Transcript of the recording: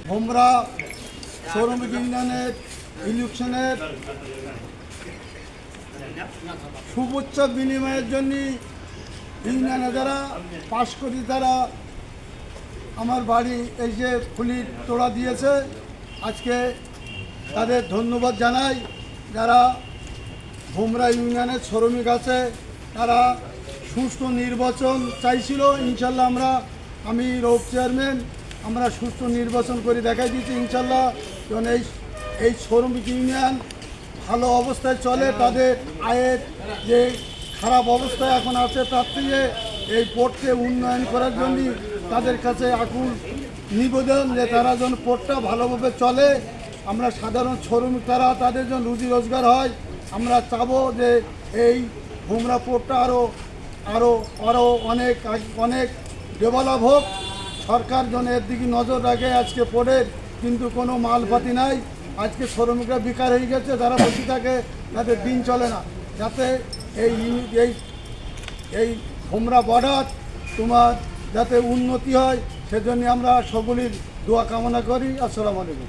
ভোমরা শ্রমিক ইউনিয়নের ইলেকশনের শুভেচ্ছা বিনিময়ের জন্য ইউনিয়নে যারা পাশ করি তারা আমার বাড়ি এসে ফুলির তোড়া দিয়েছে। আজকে তাদের ধন্যবাদ জানাই। যারা ভোমরা ইউনিয়নের শ্রমিক আছে তারা সুষ্ঠু নির্বাচন চাইছিল। ইনশাল্লাহ আমি রৌপ চেয়ারম্যান আমরা সুষ্ঠু নির্বাচন করে দেখাই দিয়েছি ইনশাল্লাহ। কারণ এই শ্রমিক ইউনিয়ন ভালো অবস্থায় চলে। তাদের আয়ের যে খারাপ অবস্থায় এখন আছে তার থেকে এই পোর্টকে উন্নয়ন করার জন্য তাদের কাছে আকুল নিবেদন যে তারা যেন পোর্টটা ভালোভাবে চলে। আমরা সাধারণ শ্রমিক তারা তাদের জন্য রুজি রোজগার হয়। আমরা চাবো যে এই ভোমরা পোর্টটা আরও অনেক ডেভেলপ হোক। সরকার যেন এর দিকে নজর রাখে। আজকে পোর্টের কিন্তু কোনো মালপাতি নাই। আজকে শ্রমিকরা বেকার হয়ে গেছে, যারা বসে থাকে তাদের দিন চলে না। যাতে এই ভোমরা বর্ডার যাতে উন্নতি হয় সেজন্য আমরা সকলের দোয়া কামনা করি। আসসালামু আলাইকুম।